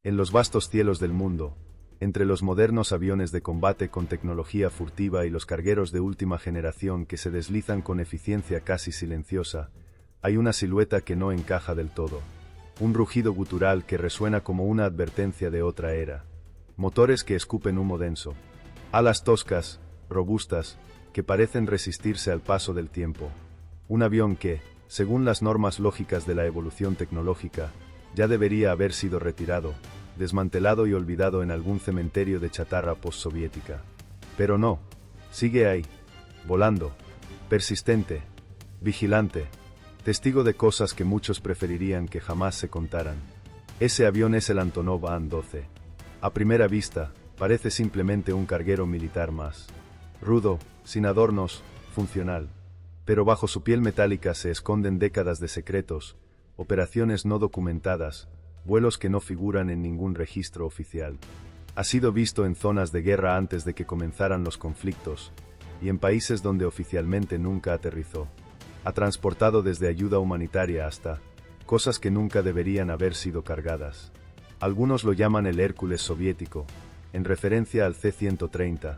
En los vastos cielos del mundo, entre los modernos aviones de combate con tecnología furtiva y los cargueros de última generación que se deslizan con eficiencia casi silenciosa, hay una silueta que no encaja del todo. Un rugido gutural que resuena como una advertencia de otra era. Motores que escupen humo denso. Alas toscas, robustas, que parecen resistirse al paso del tiempo. Un avión que, según las normas lógicas de la evolución tecnológica, ya debería haber sido retirado, desmantelado y olvidado en algún cementerio de chatarra postsoviética. Pero no, sigue ahí, volando, persistente, vigilante, testigo de cosas que muchos preferirían que jamás se contaran. Ese avión es el Antonov An-12. A primera vista, parece simplemente un carguero militar más. Rudo, sin adornos, funcional. Pero bajo su piel metálica se esconden décadas de secretos, operaciones no documentadas, vuelos que no figuran en ningún registro oficial. Ha sido visto en zonas de guerra antes de que comenzaran los conflictos, y en países donde oficialmente nunca aterrizó. Ha transportado desde ayuda humanitaria hasta cosas que nunca deberían haber sido cargadas. Algunos lo llaman el Hércules soviético, en referencia al C-130,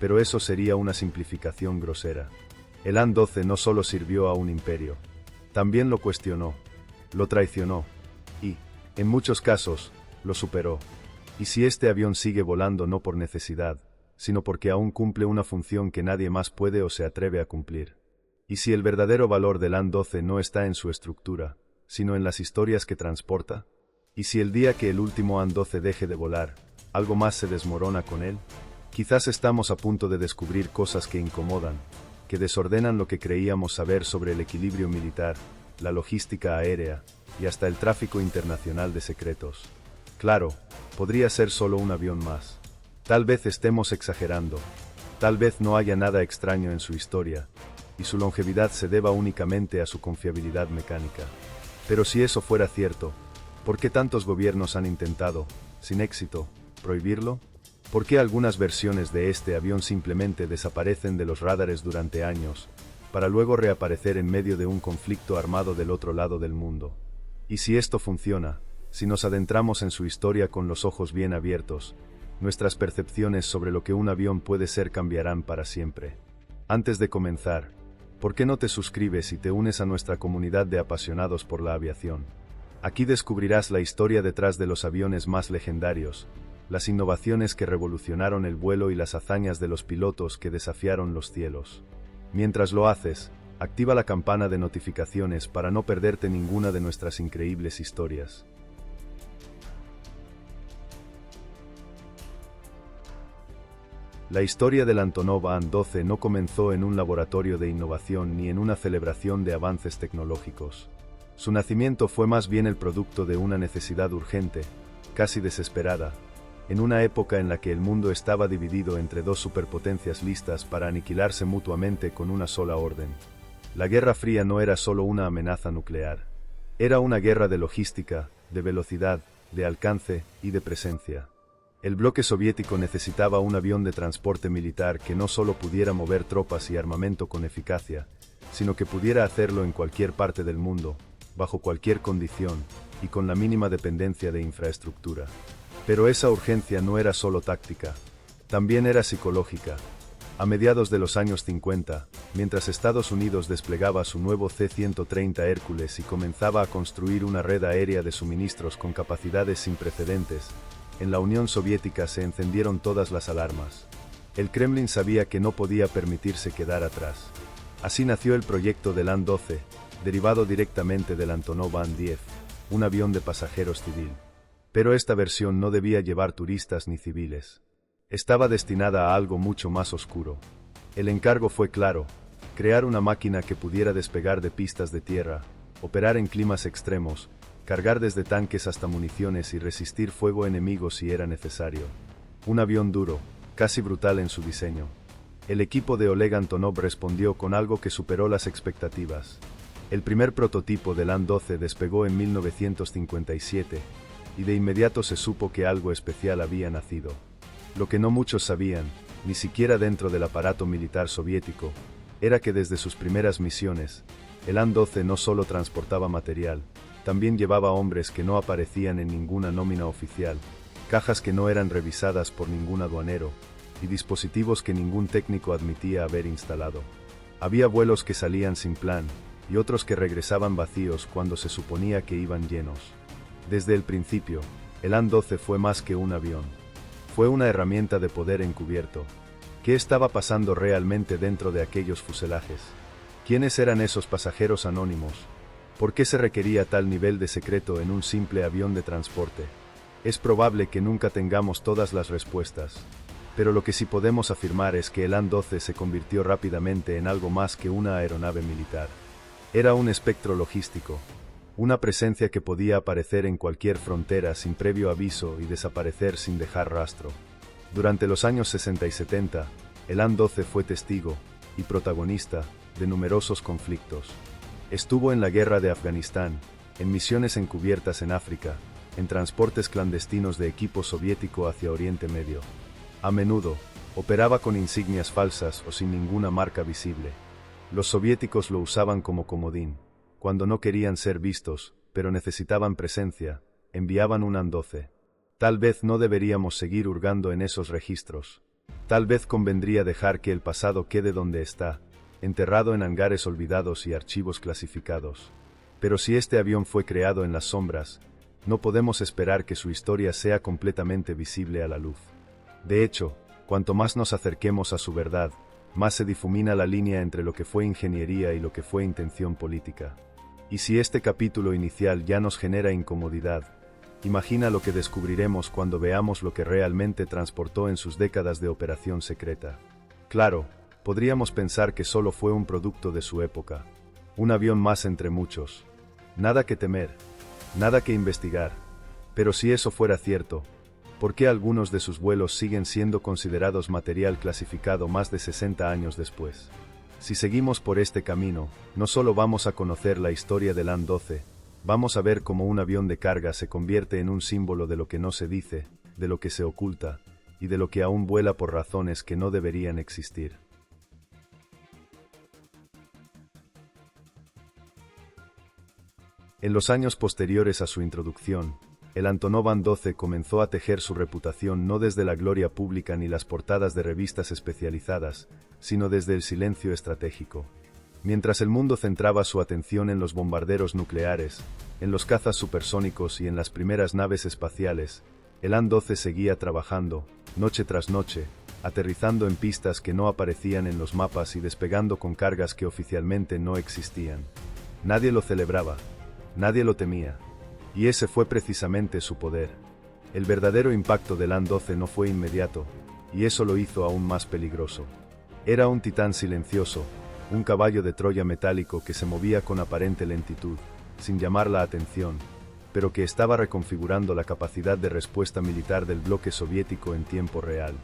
pero eso sería una simplificación grosera. El An-12 no solo sirvió a un imperio, también lo cuestionó, lo traicionó, y, en muchos casos, lo superó. Y si este avión sigue volando no por necesidad, sino porque aún cumple una función que nadie más puede o se atreve a cumplir. Y si el verdadero valor del An-12 no está en su estructura, sino en las historias que transporta, y si el día que el último An-12 deje de volar, algo más se desmorona con él, quizás estamos a punto de descubrir cosas que incomodan, que desordenan lo que creíamos saber sobre el equilibrio militar, la logística aérea, y hasta el tráfico internacional de secretos. Claro, podría ser solo un avión más. Tal vez estemos exagerando, tal vez no haya nada extraño en su historia, y su longevidad se deba únicamente a su confiabilidad mecánica. Pero si eso fuera cierto, ¿por qué tantos gobiernos han intentado, sin éxito, prohibirlo? ¿Por qué algunas versiones de este avión simplemente desaparecen de los radares durante años, para luego reaparecer en medio de un conflicto armado del otro lado del mundo? Y si esto funciona, si nos adentramos en su historia con los ojos bien abiertos, nuestras percepciones sobre lo que un avión puede ser cambiarán para siempre. Antes de comenzar, ¿por qué no te suscribes y te unes a nuestra comunidad de apasionados por la aviación? Aquí descubrirás la historia detrás de los aviones más legendarios, las innovaciones que revolucionaron el vuelo y las hazañas de los pilotos que desafiaron los cielos. Mientras lo haces, activa la campana de notificaciones para no perderte ninguna de nuestras increíbles historias. La historia del Antonov An-12 no comenzó en un laboratorio de innovación ni en una celebración de avances tecnológicos. Su nacimiento fue más bien el producto de una necesidad urgente, casi desesperada, en una época en la que el mundo estaba dividido entre dos superpotencias listas para aniquilarse mutuamente con una sola orden. La Guerra Fría no era solo una amenaza nuclear. Era una guerra de logística, de velocidad, de alcance y de presencia. El bloque soviético necesitaba un avión de transporte militar que no solo pudiera mover tropas y armamento con eficacia, sino que pudiera hacerlo en cualquier parte del mundo, bajo cualquier condición, y con la mínima dependencia de infraestructura. Pero esa urgencia no era solo táctica, también era psicológica. A mediados de los años 50, mientras Estados Unidos desplegaba su nuevo C-130 Hércules y comenzaba a construir una red aérea de suministros con capacidades sin precedentes, en la Unión Soviética se encendieron todas las alarmas. El Kremlin sabía que no podía permitirse quedar atrás. Así nació el proyecto del An-12, derivado directamente del Antonov An-10, un avión de pasajeros civil. Pero esta versión no debía llevar turistas ni civiles. Estaba destinada a algo mucho más oscuro. El encargo fue claro: crear una máquina que pudiera despegar de pistas de tierra, operar en climas extremos, cargar desde tanques hasta municiones y resistir fuego enemigo si era necesario. Un avión duro, casi brutal en su diseño. El equipo de Oleg Antonov respondió con algo que superó las expectativas. El primer prototipo del An-12 despegó en 1957, y de inmediato se supo que algo especial había nacido. Lo que no muchos sabían, ni siquiera dentro del aparato militar soviético, era que desde sus primeras misiones, el An-12 no solo transportaba material, también llevaba hombres que no aparecían en ninguna nómina oficial, cajas que no eran revisadas por ningún aduanero, y dispositivos que ningún técnico admitía haber instalado. Había vuelos que salían sin plan, y otros que regresaban vacíos cuando se suponía que iban llenos. Desde el principio, el An-12 fue más que un avión. Fue una herramienta de poder encubierto. ¿Qué estaba pasando realmente dentro de aquellos fuselajes? ¿Quiénes eran esos pasajeros anónimos? ¿Por qué se requería tal nivel de secreto en un simple avión de transporte? Es probable que nunca tengamos todas las respuestas, pero lo que sí podemos afirmar es que el An-12 se convirtió rápidamente en algo más que una aeronave militar. Era un espectro logístico, una presencia que podía aparecer en cualquier frontera sin previo aviso y desaparecer sin dejar rastro. Durante los años 60 y 70, el An-12 fue testigo y protagonista de numerosos conflictos. Estuvo en la guerra de Afganistán, en misiones encubiertas en África, en transportes clandestinos de equipo soviético hacia Oriente Medio. A menudo, operaba con insignias falsas o sin ninguna marca visible. Los soviéticos lo usaban como comodín. Cuando no querían ser vistos, pero necesitaban presencia, enviaban un An-12. Tal vez no deberíamos seguir hurgando en esos registros. Tal vez convendría dejar que el pasado quede donde está, enterrado en hangares olvidados y archivos clasificados. Pero si este avión fue creado en las sombras, no podemos esperar que su historia sea completamente visible a la luz. De hecho, cuanto más nos acerquemos a su verdad, más se difumina la línea entre lo que fue ingeniería y lo que fue intención política. Y si este capítulo inicial ya nos genera incomodidad, imagina lo que descubriremos cuando veamos lo que realmente transportó en sus décadas de operación secreta. Claro, podríamos pensar que solo fue un producto de su época, un avión más entre muchos. Nada que temer, nada que investigar. Pero si eso fuera cierto, ¿por qué algunos de sus vuelos siguen siendo considerados material clasificado más de 60 años después? Si seguimos por este camino, no solo vamos a conocer la historia del An-12, vamos a ver cómo un avión de carga se convierte en un símbolo de lo que no se dice, de lo que se oculta, y de lo que aún vuela por razones que no deberían existir. En los años posteriores a su introducción, el Antonov An-12 comenzó a tejer su reputación no desde la gloria pública ni las portadas de revistas especializadas, sino desde el silencio estratégico. Mientras el mundo centraba su atención en los bombarderos nucleares, en los cazas supersónicos y en las primeras naves espaciales, el An-12 seguía trabajando, noche tras noche, aterrizando en pistas que no aparecían en los mapas y despegando con cargas que oficialmente no existían. Nadie lo celebraba, nadie lo temía. Y ese fue precisamente su poder. El verdadero impacto del An-12 no fue inmediato, y eso lo hizo aún más peligroso. Era un titán silencioso, un caballo de Troya metálico que se movía con aparente lentitud, sin llamar la atención, pero que estaba reconfigurando la capacidad de respuesta militar del bloque soviético en tiempo real.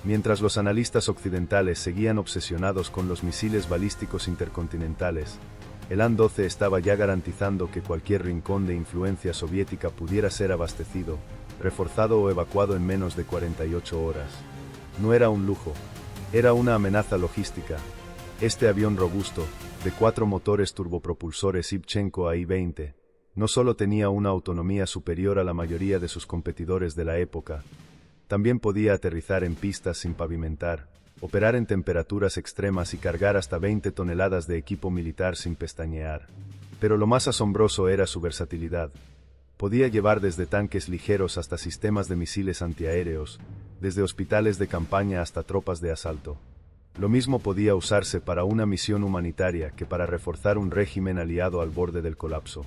Mientras los analistas occidentales seguían obsesionados con los misiles balísticos intercontinentales, el An-12 estaba ya garantizando que cualquier rincón de influencia soviética pudiera ser abastecido, reforzado o evacuado en menos de 48 horas. No era un lujo, era una amenaza logística. Este avión robusto, de 4 motores turbopropulsores Ivchenko AI-20, no solo tenía una autonomía superior a la mayoría de sus competidores de la época, también podía aterrizar en pistas sin pavimentar, operar en temperaturas extremas y cargar hasta 20 toneladas de equipo militar sin pestañear. Pero lo más asombroso era su versatilidad. Podía llevar desde tanques ligeros hasta sistemas de misiles antiaéreos, desde hospitales de campaña hasta tropas de asalto. Lo mismo podía usarse para una misión humanitaria que para reforzar un régimen aliado al borde del colapso.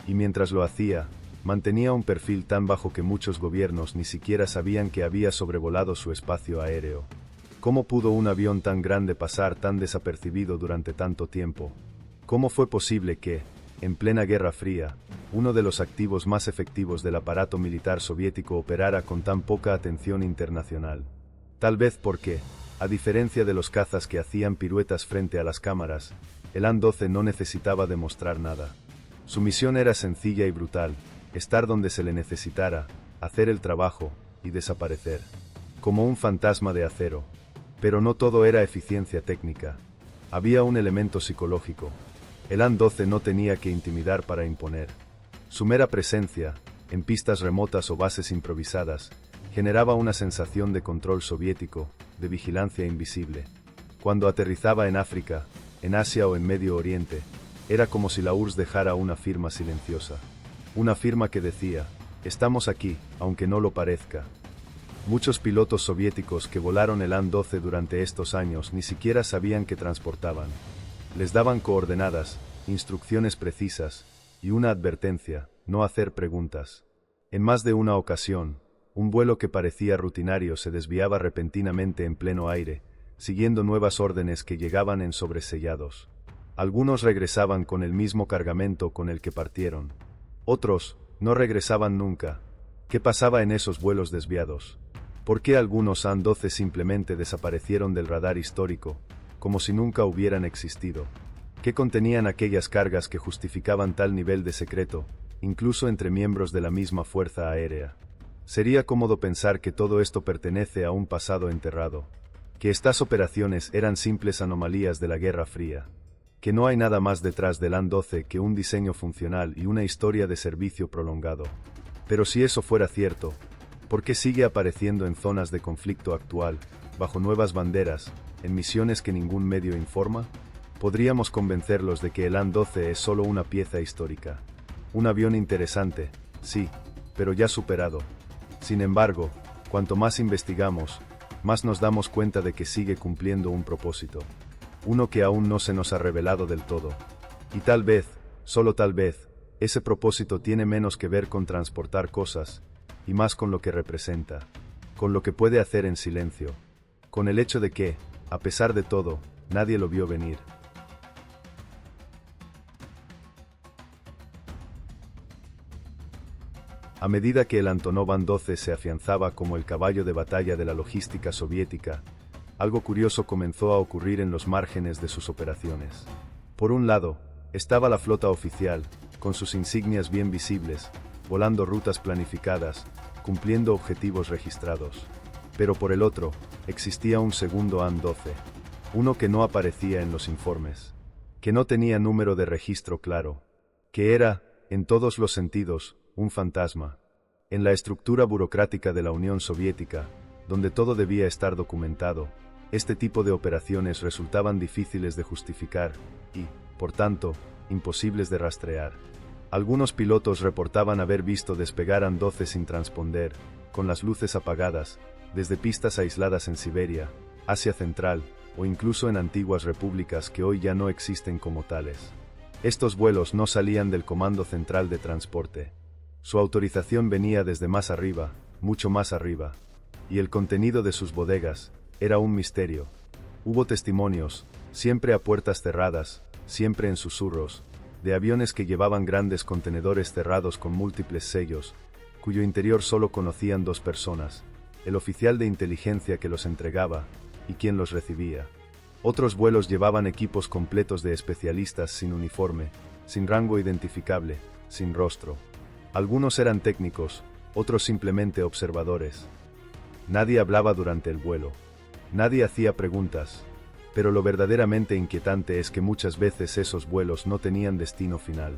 Y mientras lo hacía, mantenía un perfil tan bajo que muchos gobiernos ni siquiera sabían que había sobrevolado su espacio aéreo. ¿Cómo pudo un avión tan grande pasar tan desapercibido durante tanto tiempo? ¿Cómo fue posible que, en plena Guerra Fría, uno de los activos más efectivos del aparato militar soviético operara con tan poca atención internacional? Tal vez porque, a diferencia de los cazas que hacían piruetas frente a las cámaras, el An-12 no necesitaba demostrar nada. Su misión era sencilla y brutal: estar donde se le necesitara, hacer el trabajo y desaparecer. Como un fantasma de acero. Pero no todo era eficiencia técnica. Había un elemento psicológico. El An-12 no tenía que intimidar para imponer. Su mera presencia, en pistas remotas o bases improvisadas, generaba una sensación de control soviético, de vigilancia invisible. Cuando aterrizaba en África, en Asia o en Medio Oriente, era como si la URSS dejara una firma silenciosa. Una firma que decía, estamos aquí, aunque no lo parezca. Muchos pilotos soviéticos que volaron el An-12 durante estos años ni siquiera sabían qué transportaban. Les daban coordenadas, instrucciones precisas, y una advertencia, no hacer preguntas. En más de una ocasión, un vuelo que parecía rutinario se desviaba repentinamente en pleno aire, siguiendo nuevas órdenes que llegaban en sobresellados. Algunos regresaban con el mismo cargamento con el que partieron. Otros no regresaban nunca. ¿Qué pasaba en esos vuelos desviados? ¿Por qué algunos An-12 simplemente desaparecieron del radar histórico, como si nunca hubieran existido? ¿Qué contenían aquellas cargas que justificaban tal nivel de secreto, incluso entre miembros de la misma Fuerza Aérea? Sería cómodo pensar que todo esto pertenece a un pasado enterrado, que estas operaciones eran simples anomalías de la Guerra Fría, que no hay nada más detrás del An-12 que un diseño funcional y una historia de servicio prolongado. Pero si eso fuera cierto, ¿por qué sigue apareciendo en zonas de conflicto actual, bajo nuevas banderas, en misiones que ningún medio informa? Podríamos convencerlos de que el An-12 es solo una pieza histórica. Un avión interesante, sí, pero ya superado. Sin embargo, cuanto más investigamos, más nos damos cuenta de que sigue cumpliendo un propósito. Uno que aún no se nos ha revelado del todo. Y tal vez, solo tal vez, ese propósito tiene menos que ver con transportar cosas, y más con lo que representa, con lo que puede hacer en silencio, con el hecho de que, a pesar de todo, nadie lo vio venir. A medida que el Antonov An-12 se afianzaba como el caballo de batalla de la logística soviética, algo curioso comenzó a ocurrir en los márgenes de sus operaciones. Por un lado, estaba la flota oficial, con sus insignias bien visibles, volando rutas planificadas, cumpliendo objetivos registrados. Pero por el otro, existía un segundo An-12, uno que no aparecía en los informes, que no tenía número de registro claro, que era, en todos los sentidos, un fantasma. En la estructura burocrática de la Unión Soviética, donde todo debía estar documentado, este tipo de operaciones resultaban difíciles de justificar y, por tanto, imposibles de rastrear. Algunos pilotos reportaban haber visto despegar An-12 sin transponder, con las luces apagadas, desde pistas aisladas en Siberia, Asia Central, o incluso en antiguas repúblicas que hoy ya no existen como tales. Estos vuelos no salían del Comando Central de Transporte. Su autorización venía desde más arriba, mucho más arriba, y el contenido de sus bodegas era un misterio. Hubo testimonios, siempre a puertas cerradas, siempre en susurros, de aviones que llevaban grandes contenedores cerrados con múltiples sellos, cuyo interior solo conocían dos personas, el oficial de inteligencia que los entregaba y quien los recibía. Otros vuelos llevaban equipos completos de especialistas sin uniforme, sin rango identificable, sin rostro. Algunos eran técnicos, otros simplemente observadores. Nadie hablaba durante el vuelo. Nadie hacía preguntas. Pero lo verdaderamente inquietante es que muchas veces esos vuelos no tenían destino final.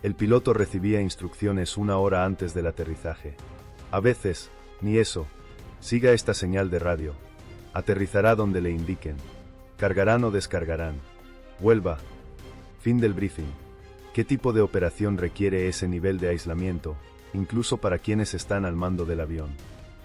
El piloto recibía instrucciones una hora antes del aterrizaje. A veces, ni eso. Siga esta señal de radio. Aterrizará donde le indiquen. Cargarán o descargarán. Vuelva. Fin del briefing. ¿Qué tipo de operación requiere ese nivel de aislamiento, incluso para quienes están al mando del avión?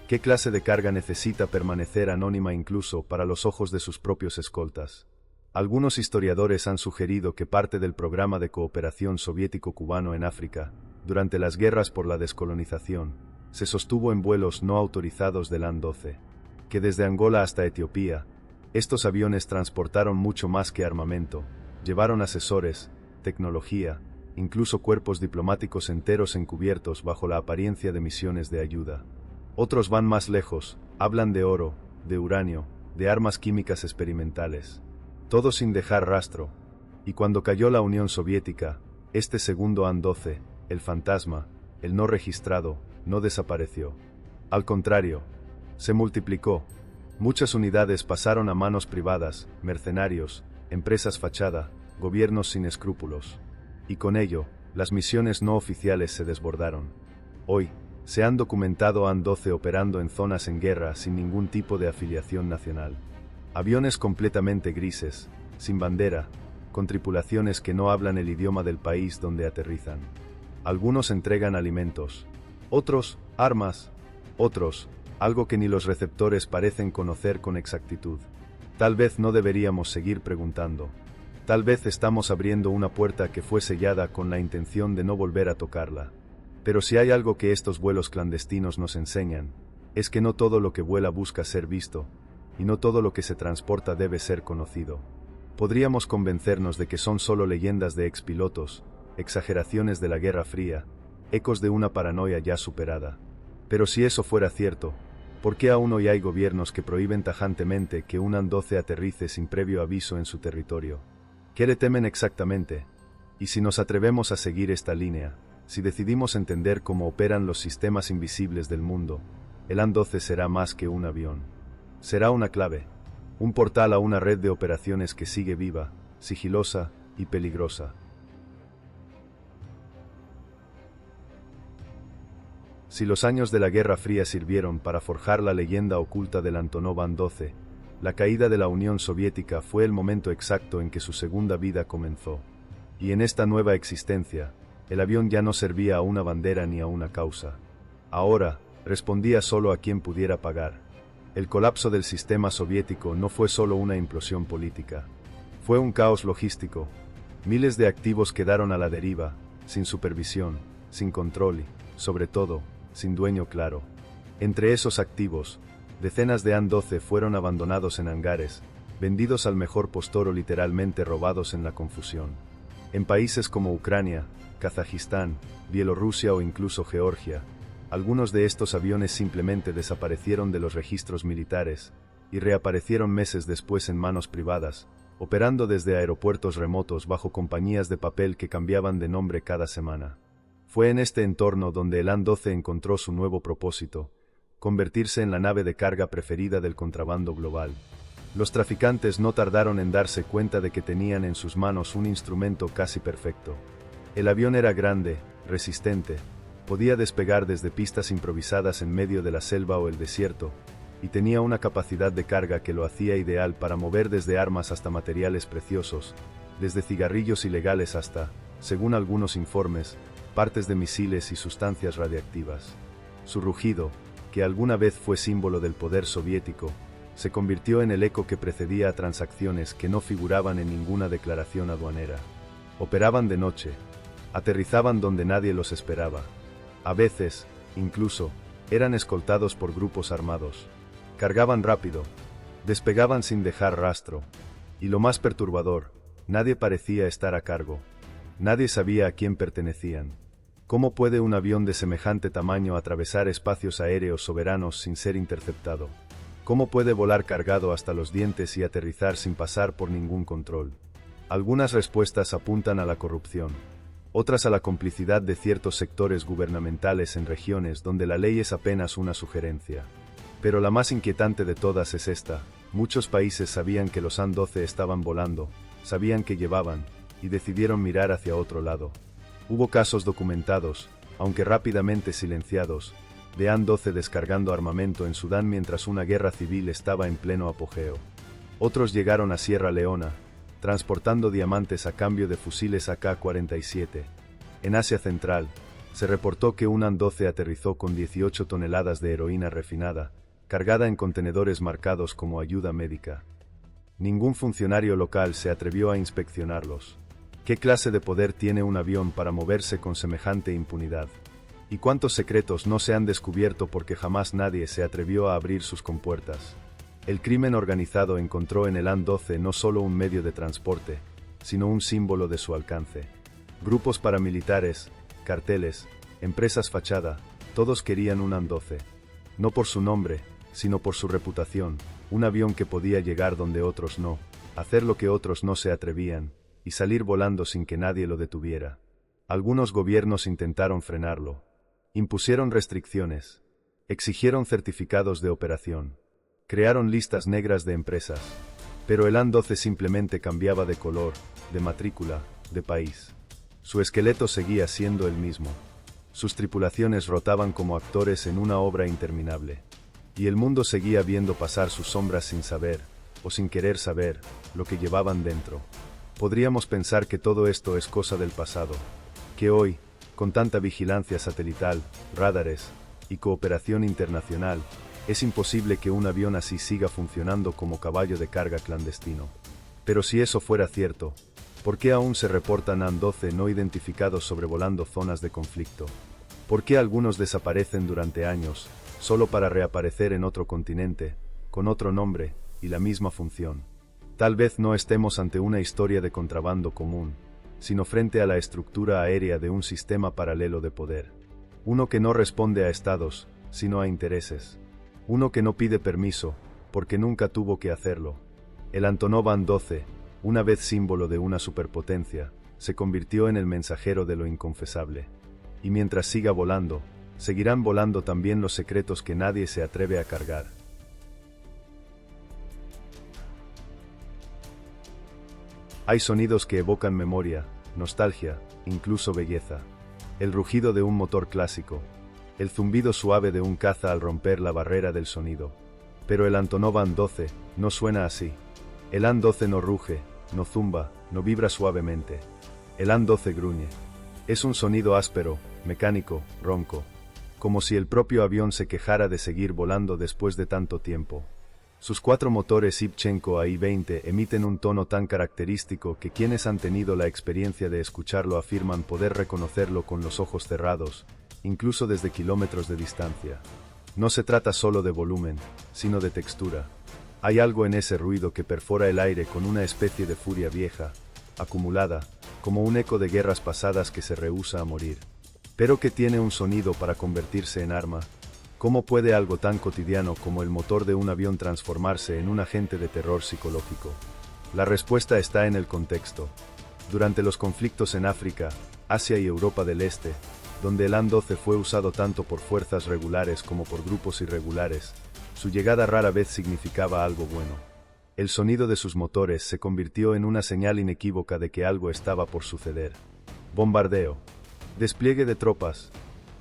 ¿Qué clase de carga necesita permanecer anónima incluso para los ojos de sus propios escoltas? Algunos historiadores han sugerido que parte del programa de cooperación soviético-cubano en África, durante las guerras por la descolonización, se sostuvo en vuelos no autorizados del An-12, que desde Angola hasta Etiopía, estos aviones transportaron mucho más que armamento, llevaron asesores, tecnología, incluso cuerpos diplomáticos enteros encubiertos bajo la apariencia de misiones de ayuda. Otros van más lejos, hablan de oro, de uranio, de armas químicas experimentales. Todo sin dejar rastro. Y cuando cayó la Unión Soviética, este segundo An-12, el fantasma, el no registrado, no desapareció. Al contrario, se multiplicó. Muchas unidades pasaron a manos privadas, mercenarios, empresas fachada, gobiernos sin escrúpulos. Y con ello, las misiones no oficiales se desbordaron. Hoy, se han documentado AN-12 operando en zonas en guerra sin ningún tipo de afiliación nacional. Aviones completamente grises, sin bandera, con tripulaciones que no hablan el idioma del país donde aterrizan. Algunos entregan alimentos, otros, armas, otros, algo que ni los receptores parecen conocer con exactitud. Tal vez no deberíamos seguir preguntando. Tal vez estamos abriendo una puerta que fue sellada con la intención de no volver a tocarla. Pero si hay algo que estos vuelos clandestinos nos enseñan, es que no todo lo que vuela busca ser visto, y no todo lo que se transporta debe ser conocido. Podríamos convencernos de que son solo leyendas de expilotos, exageraciones de la Guerra Fría, ecos de una paranoia ya superada. Pero si eso fuera cierto, ¿por qué aún hoy hay gobiernos que prohíben tajantemente que un AN-12 aterrice sin previo aviso en su territorio? ¿Qué le temen exactamente? Y si nos atrevemos a seguir esta línea, si decidimos entender cómo operan los sistemas invisibles del mundo, el AN-12 será más que un avión. Será una clave, un portal a una red de operaciones que sigue viva, sigilosa y peligrosa. Si los años de la Guerra Fría sirvieron para forjar la leyenda oculta del Antonov An-12, la caída de la Unión Soviética fue el momento exacto en que su segunda vida comenzó. Y en esta nueva existencia, el avión ya no servía a una bandera ni a una causa. Ahora, respondía solo a quien pudiera pagar. El colapso del sistema soviético no fue solo una implosión política. Fue un caos logístico. Miles de activos quedaron a la deriva, sin supervisión, sin control y, sobre todo, sin dueño claro. Entre esos activos, decenas de An-12 fueron abandonados en hangares, vendidos al mejor postor o literalmente robados en la confusión. En países como Ucrania, Kazajistán, Bielorrusia o incluso Georgia, algunos de estos aviones simplemente desaparecieron de los registros militares y reaparecieron meses después en manos privadas, operando desde aeropuertos remotos bajo compañías de papel que cambiaban de nombre cada semana. Fue en este entorno donde el An-12 encontró su nuevo propósito: convertirse en la nave de carga preferida del contrabando global. Los traficantes no tardaron en darse cuenta de que tenían en sus manos un instrumento casi perfecto. El avión era grande, resistente, podía despegar desde pistas improvisadas en medio de la selva o el desierto, y tenía una capacidad de carga que lo hacía ideal para mover desde armas hasta materiales preciosos, desde cigarrillos ilegales hasta, según algunos informes, partes de misiles y sustancias radiactivas. Su rugido, que alguna vez fue símbolo del poder soviético, se convirtió en el eco que precedía a transacciones que no figuraban en ninguna declaración aduanera. Operaban de noche, aterrizaban donde nadie los esperaba. A veces, incluso, eran escoltados por grupos armados. Cargaban rápido, despegaban sin dejar rastro, y lo más perturbador, nadie parecía estar a cargo. Nadie sabía a quién pertenecían. ¿Cómo puede un avión de semejante tamaño atravesar espacios aéreos soberanos sin ser interceptado? ¿Cómo puede volar cargado hasta los dientes y aterrizar sin pasar por ningún control? Algunas respuestas apuntan a la corrupción, otras a la complicidad de ciertos sectores gubernamentales en regiones donde la ley es apenas una sugerencia. Pero la más inquietante de todas es esta: muchos países sabían que los An-12 estaban volando, sabían que llevaban, y decidieron mirar hacia otro lado. Hubo casos documentados, aunque rápidamente silenciados, de An-12 descargando armamento en Sudán mientras una guerra civil estaba en pleno apogeo. Otros llegaron a Sierra Leona, transportando diamantes a cambio de fusiles AK-47. En Asia Central, se reportó que un An-12 aterrizó con 18 toneladas de heroína refinada, cargada en contenedores marcados como ayuda médica. Ningún funcionario local se atrevió a inspeccionarlos. ¿Qué clase de poder tiene un avión para moverse con semejante impunidad? ¿Y cuántos secretos no se han descubierto porque jamás nadie se atrevió a abrir sus compuertas? El crimen organizado encontró en el An-12 no solo un medio de transporte, sino un símbolo de su alcance. Grupos paramilitares, carteles, empresas fachada, todos querían un An-12. No por su nombre, sino por su reputación, un avión que podía llegar donde otros no, hacer lo que otros no se atrevían, y salir volando sin que nadie lo detuviera. Algunos gobiernos intentaron frenarlo. Impusieron restricciones. Exigieron certificados de operación. Crearon listas negras de empresas. Pero el An-12 simplemente cambiaba de color, de matrícula, de país. Su esqueleto seguía siendo el mismo. Sus tripulaciones rotaban como actores en una obra interminable. Y el mundo seguía viendo pasar sus sombras sin saber, o sin querer saber, lo que llevaban dentro. Podríamos pensar que todo esto es cosa del pasado, que hoy, con tanta vigilancia satelital, radares y cooperación internacional, es imposible que un avión así siga funcionando como caballo de carga clandestino. Pero si eso fuera cierto, ¿por qué aún se reportan AN-12 no identificados sobrevolando zonas de conflicto? ¿Por qué algunos desaparecen durante años, solo para reaparecer en otro continente, con otro nombre y la misma función? Tal vez no estemos ante una historia de contrabando común, sino frente a la estructura aérea de un sistema paralelo de poder. Uno que no responde a estados, sino a intereses. Uno que no pide permiso, porque nunca tuvo que hacerlo. El Antonov An-12, una vez símbolo de una superpotencia, se convirtió en el mensajero de lo inconfesable. Y mientras siga volando, seguirán volando también los secretos que nadie se atreve a cargar. Hay sonidos que evocan memoria, nostalgia, incluso belleza. El rugido de un motor clásico, el zumbido suave de un caza al romper la barrera del sonido. Pero el Antonov An-12 no suena así. El An-12 no ruge, no zumba, no vibra suavemente. El An-12 gruñe. Es un sonido áspero, mecánico, ronco. Como si el propio avión se quejara de seguir volando después de tanto tiempo. Sus 4 motores Ivchenko AI-20 emiten un tono tan característico que quienes han tenido la experiencia de escucharlo afirman poder reconocerlo con los ojos cerrados, incluso desde kilómetros de distancia. No se trata solo de volumen, sino de textura. Hay algo en ese ruido que perfora el aire con una especie de furia vieja, acumulada, como un eco de guerras pasadas que se rehúsa a morir. Pero que tiene un sonido para convertirse en arma. ¿Cómo puede algo tan cotidiano como el motor de un avión transformarse en un agente de terror psicológico? La respuesta está en el contexto. Durante los conflictos en África, Asia y Europa del Este, donde el An-12 fue usado tanto por fuerzas regulares como por grupos irregulares, su llegada rara vez significaba algo bueno. El sonido de sus motores se convirtió en una señal inequívoca de que algo estaba por suceder. Bombardeo, despliegue de tropas,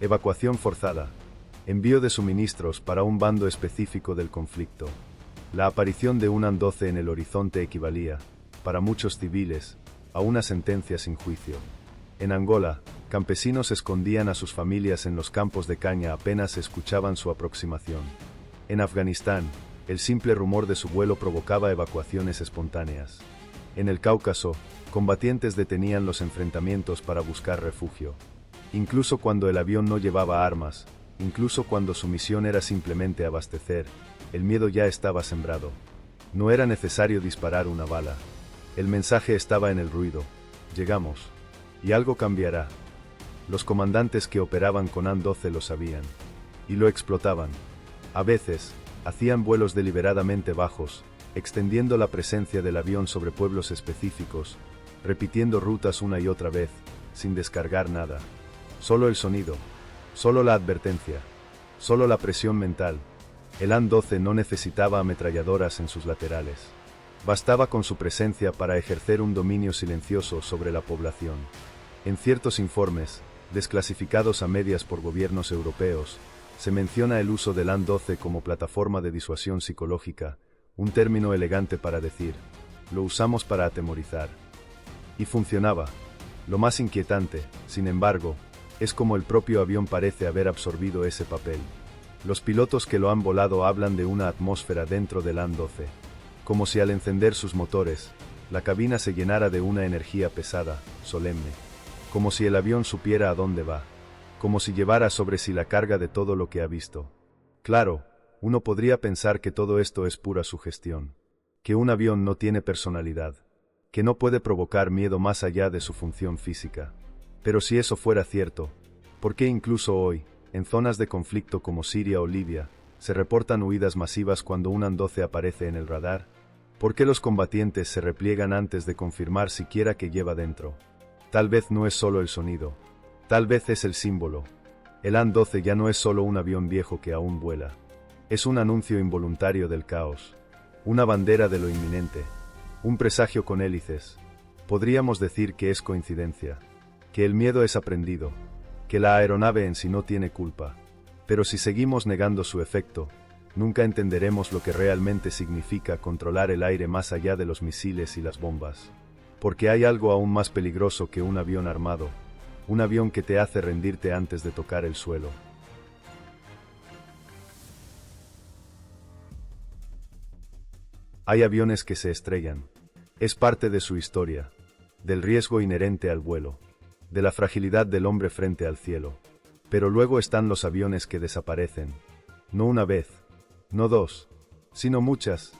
evacuación forzada, envío de suministros para un bando específico del conflicto. La aparición de un An-12 en el horizonte equivalía, para muchos civiles, a una sentencia sin juicio. En Angola, campesinos escondían a sus familias en los campos de caña apenas escuchaban su aproximación. En Afganistán, el simple rumor de su vuelo provocaba evacuaciones espontáneas. En el Cáucaso, combatientes detenían los enfrentamientos para buscar refugio. Incluso cuando el avión no llevaba armas, incluso cuando su misión era simplemente abastecer, el miedo ya estaba sembrado. No era necesario disparar una bala. El mensaje estaba en el ruido. Llegamos. Y algo cambiará. Los comandantes que operaban con An-12 lo sabían. Y lo explotaban. A veces, hacían vuelos deliberadamente bajos, extendiendo la presencia del avión sobre pueblos específicos, repitiendo rutas una y otra vez, sin descargar nada. Solo el sonido. Solo la advertencia. Solo la presión mental. El An-12 no necesitaba ametralladoras en sus laterales. Bastaba con su presencia para ejercer un dominio silencioso sobre la población. En ciertos informes, desclasificados a medias por gobiernos europeos, se menciona el uso del An-12 como plataforma de disuasión psicológica, un término elegante para decir, lo usamos para atemorizar. Y funcionaba. Lo más inquietante, sin embargo, es como el propio avión parece haber absorbido ese papel. Los pilotos que lo han volado hablan de una atmósfera dentro del An-12, como si al encender sus motores, la cabina se llenara de una energía pesada, solemne, como si el avión supiera a dónde va, como si llevara sobre sí la carga de todo lo que ha visto. Claro, uno podría pensar que todo esto es pura sugestión, que un avión no tiene personalidad, que no puede provocar miedo más allá de su función física. Pero si eso fuera cierto, ¿por qué incluso hoy, en zonas de conflicto como Siria o Libia, se reportan huidas masivas cuando un An-12 aparece en el radar? ¿Por qué los combatientes se repliegan antes de confirmar siquiera que lleva dentro? Tal vez no es solo el sonido, tal vez es el símbolo. El An-12 ya no es solo un avión viejo que aún vuela. Es un anuncio involuntario del caos, una bandera de lo inminente, un presagio con hélices. Podríamos decir que es coincidencia. que el miedo es aprendido, que la aeronave en sí no tiene culpa. Pero si seguimos negando su efecto, nunca entenderemos lo que realmente significa controlar el aire más allá de los misiles y las bombas. Porque hay algo aún más peligroso que un avión armado, un avión que te hace rendirte antes de tocar el suelo. Hay aviones que se estrellan. Es parte de su historia, del riesgo inherente al vuelo, de la fragilidad del hombre frente al cielo. Pero luego están los aviones que desaparecen. No una vez, no dos, sino muchas,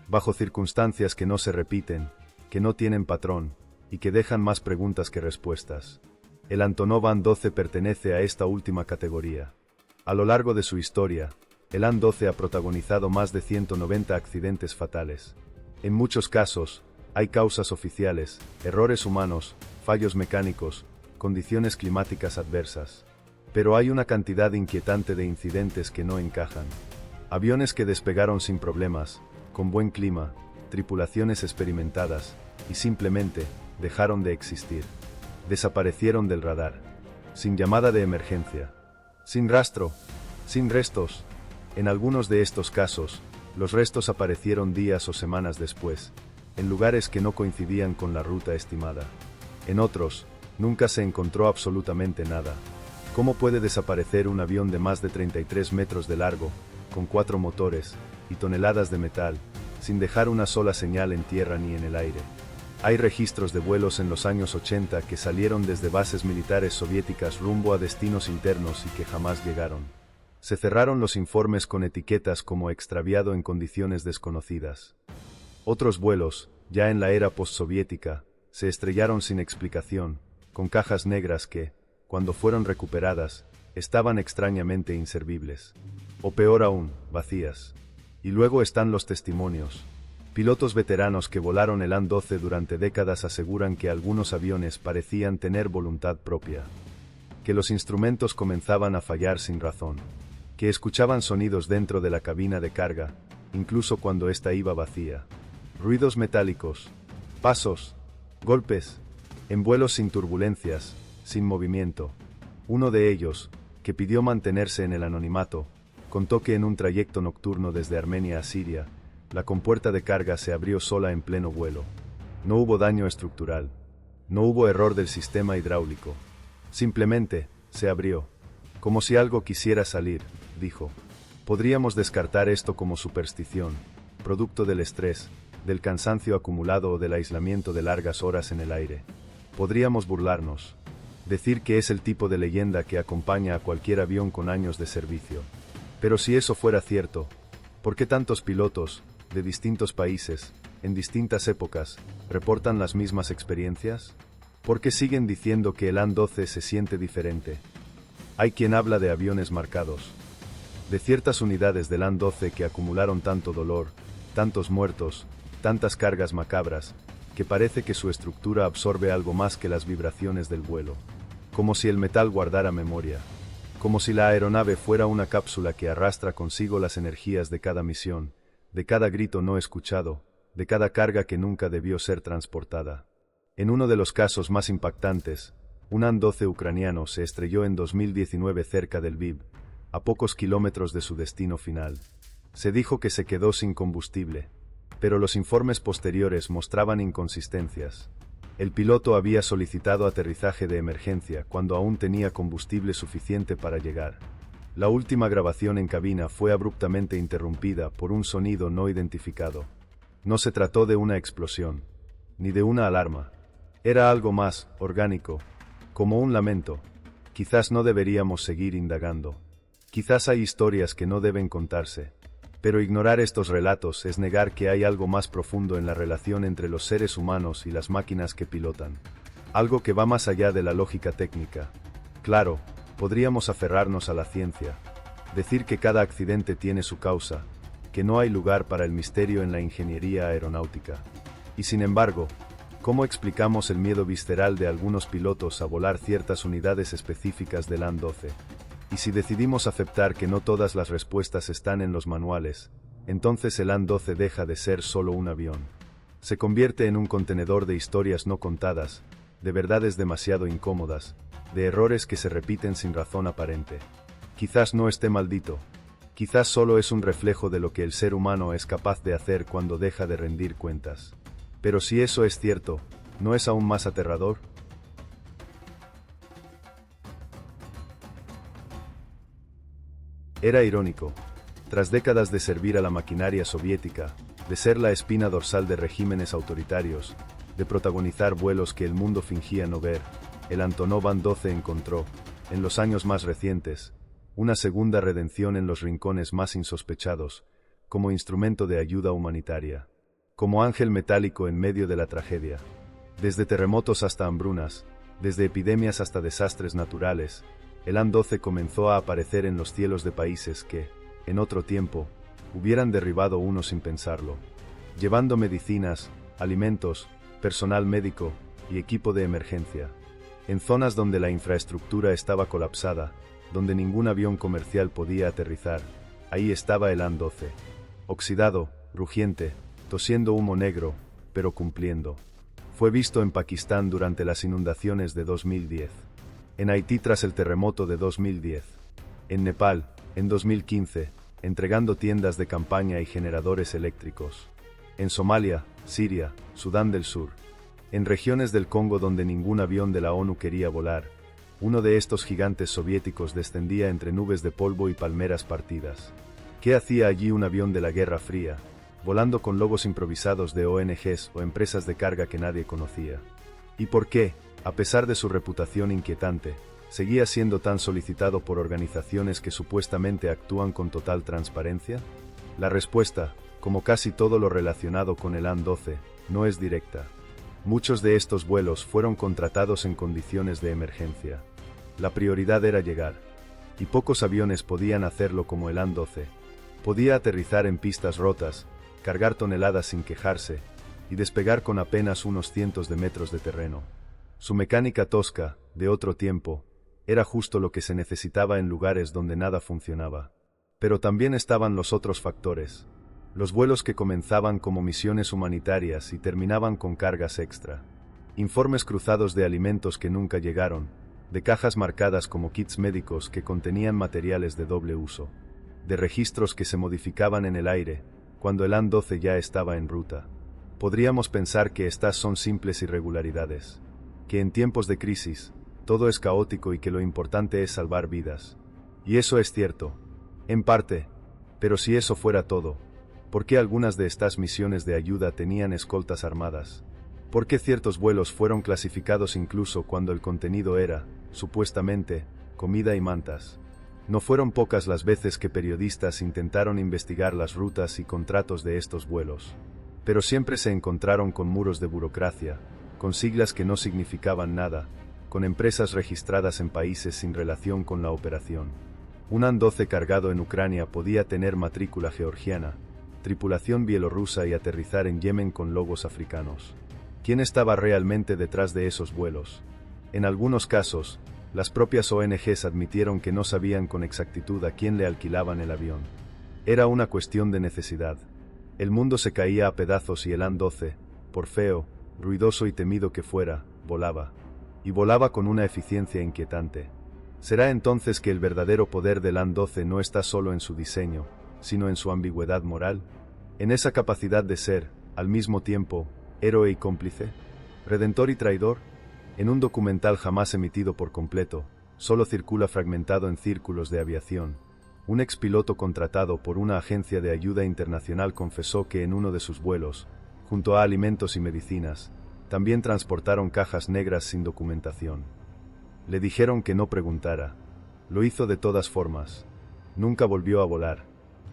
bajo circunstancias que no se repiten, que no tienen patrón, y que dejan más preguntas que respuestas. El Antonov An-12 pertenece a esta última categoría. A lo largo de su historia, el An-12 ha protagonizado más de 190 accidentes fatales. En muchos casos, hay causas oficiales, errores humanos, fallos mecánicos, condiciones climáticas adversas. Pero hay una cantidad inquietante de incidentes que no encajan. Aviones que despegaron sin problemas, con buen clima, tripulaciones experimentadas, y simplemente dejaron de existir. Desaparecieron del radar, sin llamada de emergencia, sin rastro, sin restos. En algunos de estos casos, los restos aparecieron días o semanas después, en lugares que no coincidían con la ruta estimada. En otros, nunca se encontró absolutamente nada. ¿Cómo puede desaparecer un avión de más de 33 metros de largo, con 4 motores y toneladas de metal, sin dejar una sola señal en tierra ni en el aire? Hay registros de vuelos en los años 80 que salieron desde bases militares soviéticas rumbo a destinos internos y que jamás llegaron. Se cerraron los informes con etiquetas como extraviado en condiciones desconocidas. Otros vuelos, ya en la era postsoviética, se estrellaron sin explicación, con cajas negras que, cuando fueron recuperadas, estaban extrañamente inservibles. O peor aún, vacías. Y luego están los testimonios. Pilotos veteranos que volaron el An-12 durante décadas aseguran que algunos aviones parecían tener voluntad propia. Que los instrumentos comenzaban a fallar sin razón. Que escuchaban sonidos dentro de la cabina de carga, incluso cuando ésta iba vacía. Ruidos metálicos, pasos, golpes, en vuelos sin turbulencias, sin movimiento. Uno de ellos, que pidió mantenerse en el anonimato, contó que en un trayecto nocturno desde Armenia a Siria, la compuerta de carga se abrió sola en pleno vuelo. No hubo daño estructural. No hubo error del sistema hidráulico. Simplemente, se abrió. Como si algo quisiera salir, dijo. Podríamos descartar esto como superstición, producto del estrés, del cansancio acumulado o del aislamiento de largas horas en el aire. Podríamos burlarnos. Decir que es el tipo de leyenda que acompaña a cualquier avión con años de servicio. Pero si eso fuera cierto, ¿por qué tantos pilotos, de distintos países, en distintas épocas, reportan las mismas experiencias? ¿Por qué siguen diciendo que el An-12 se siente diferente? Hay quien habla de aviones marcados. De ciertas unidades del An-12 que acumularon tanto dolor, tantos muertos, tantas cargas macabras, que parece que su estructura absorbe algo más que las vibraciones del vuelo. Como si el metal guardara memoria. Como si la aeronave fuera una cápsula que arrastra consigo las energías de cada misión, de cada grito no escuchado, de cada carga que nunca debió ser transportada. En uno de los casos más impactantes, un An-12 ucraniano se estrelló en 2019 cerca del Lviv, a pocos kilómetros de su destino final. Se dijo que se quedó sin combustible, pero los informes posteriores mostraban inconsistencias. El piloto había solicitado aterrizaje de emergencia cuando aún tenía combustible suficiente para llegar. La última grabación en cabina fue abruptamente interrumpida por un sonido no identificado. No se trató de una explosión, ni de una alarma. Era algo más orgánico, como un lamento. Quizás no deberíamos seguir indagando. Quizás hay historias que no deben contarse. Pero ignorar estos relatos es negar que hay algo más profundo en la relación entre los seres humanos y las máquinas que pilotan. Algo que va más allá de la lógica técnica. Claro, podríamos aferrarnos a la ciencia, decir que cada accidente tiene su causa, que no hay lugar para el misterio en la ingeniería aeronáutica. Y sin embargo, ¿cómo explicamos el miedo visceral de algunos pilotos a volar ciertas unidades específicas del An-12? Y si decidimos aceptar que no todas las respuestas están en los manuales, entonces el An-12 deja de ser solo un avión. Se convierte en un contenedor de historias no contadas, de verdades demasiado incómodas, de errores que se repiten sin razón aparente. Quizás no esté maldito. Quizás solo es un reflejo de lo que el ser humano es capaz de hacer cuando deja de rendir cuentas. Pero si eso es cierto, ¿no es aún más aterrador? Era irónico. Tras décadas de servir a la maquinaria soviética, de ser la espina dorsal de regímenes autoritarios, de protagonizar vuelos que el mundo fingía no ver, el Antonov An-12 encontró, en los años más recientes, una segunda redención en los rincones más insospechados, como instrumento de ayuda humanitaria, como ángel metálico en medio de la tragedia. Desde terremotos hasta hambrunas, desde epidemias hasta desastres naturales, el An-12 comenzó a aparecer en los cielos de países que, en otro tiempo, hubieran derribado uno sin pensarlo, llevando medicinas, alimentos, personal médico y equipo de emergencia. En zonas donde la infraestructura estaba colapsada, donde ningún avión comercial podía aterrizar, ahí estaba el An-12, oxidado, rugiente, tosiendo humo negro, pero cumpliendo. Fue visto en Pakistán durante las inundaciones de 2010, en Haití tras el terremoto de 2010, en Nepal, en 2015, entregando tiendas de campaña y generadores eléctricos, en Somalia, Siria, Sudán del Sur, en regiones del Congo donde ningún avión de la ONU quería volar. Uno de estos gigantes soviéticos descendía entre nubes de polvo y palmeras partidas. ¿Qué hacía allí un avión de la Guerra Fría, volando con logos improvisados de ONGs o empresas de carga que nadie conocía? ¿Y por qué, a pesar de su reputación inquietante, seguía siendo tan solicitado por organizaciones que supuestamente actúan con total transparencia? La respuesta, como casi todo lo relacionado con el An-12, no es directa. Muchos de estos vuelos fueron contratados en condiciones de emergencia. La prioridad era llegar, y pocos aviones podían hacerlo como el An-12. Podía aterrizar en pistas rotas, cargar toneladas sin quejarse, y despegar con apenas unos cientos de metros de terreno. Su mecánica tosca, de otro tiempo, era justo lo que se necesitaba en lugares donde nada funcionaba. Pero también estaban los otros factores. Los vuelos que comenzaban como misiones humanitarias y terminaban con cargas extra. Informes cruzados de alimentos que nunca llegaron, de cajas marcadas como kits médicos que contenían materiales de doble uso, de registros que se modificaban en el aire, cuando el An-12 ya estaba en ruta. Podríamos pensar que estas son simples irregularidades, que en tiempos de crisis, todo es caótico y que lo importante es salvar vidas. Y eso es cierto, en parte, pero si eso fuera todo, ¿por qué algunas de estas misiones de ayuda tenían escoltas armadas? ¿Por qué ciertos vuelos fueron clasificados incluso cuando el contenido era, supuestamente, comida y mantas? No fueron pocas las veces que periodistas intentaron investigar las rutas y contratos de estos vuelos, pero siempre se encontraron con muros de burocracia, con siglas que no significaban nada, con empresas registradas en países sin relación con la operación. Un An-12 cargado en Ucrania podía tener matrícula georgiana, tripulación bielorrusa y aterrizar en Yemen con logos africanos. ¿Quién estaba realmente detrás de esos vuelos? En algunos casos, las propias ONGs admitieron que no sabían con exactitud a quién le alquilaban el avión. Era una cuestión de necesidad. El mundo se caía a pedazos y el An-12, por feo, ruidoso y temido que fuera, volaba. Y volaba con una eficiencia inquietante. ¿Será entonces que el verdadero poder del An-12 no está solo en su diseño, sino en su ambigüedad moral? En esa capacidad de ser, al mismo tiempo, héroe y cómplice, redentor y traidor. En un documental jamás emitido por completo, solo circula fragmentado en círculos de aviación, un expiloto contratado por una agencia de ayuda internacional confesó que en uno de sus vuelos, junto a alimentos y medicinas, también transportaron cajas negras sin documentación. Le dijeron que no preguntara. Lo hizo de todas formas. Nunca volvió a volar.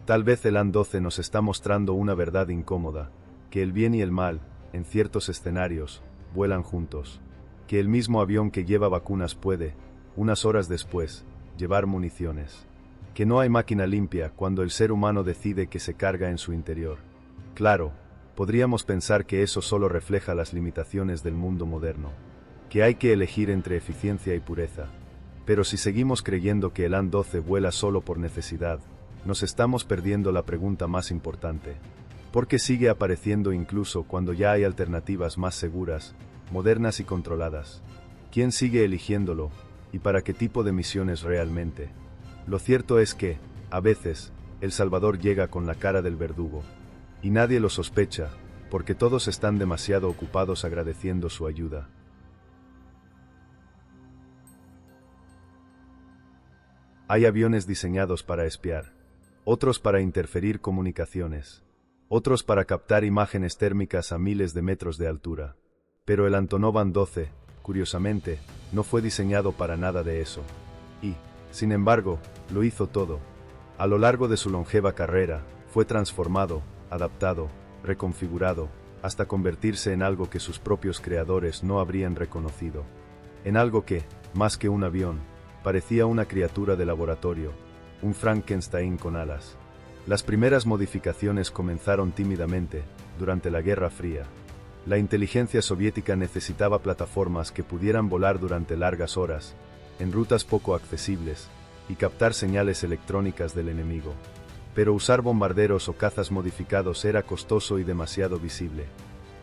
Tal vez el An-12 nos está mostrando una verdad incómoda, que el bien y el mal, en ciertos escenarios, vuelan juntos. Que el mismo avión que lleva vacunas puede, unas horas después, llevar municiones. Que no hay máquina limpia cuando el ser humano decide que se carga en su interior. Claro, podríamos pensar que eso solo refleja las limitaciones del mundo moderno. Que hay que elegir entre eficiencia y pureza. Pero si seguimos creyendo que el An-12 vuela solo por necesidad, nos estamos perdiendo la pregunta más importante. ¿Por qué sigue apareciendo incluso cuando ya hay alternativas más seguras, modernas y controladas. ¿Quién sigue eligiéndolo? ¿Y para qué tipo de misiones realmente? Lo cierto es que, a veces, El Salvador llega con la cara del verdugo. Y nadie lo sospecha, porque todos están demasiado ocupados agradeciendo su ayuda. Hay aviones diseñados para espiar, otros para interferir comunicaciones, otros para captar imágenes térmicas a miles de metros de altura. Pero el Antonov An-12, curiosamente, no fue diseñado para nada de eso. Y, sin embargo, lo hizo todo. A lo largo de su longeva carrera, fue transformado, adaptado, reconfigurado, hasta convertirse en algo que sus propios creadores no habrían reconocido. En algo que, más que un avión, parecía una criatura de laboratorio, un Frankenstein con alas. Las primeras modificaciones comenzaron tímidamente, durante la Guerra Fría. La inteligencia soviética necesitaba plataformas que pudieran volar durante largas horas, en rutas poco accesibles, y captar señales electrónicas del enemigo. Pero usar bombarderos o cazas modificados era costoso y demasiado visible.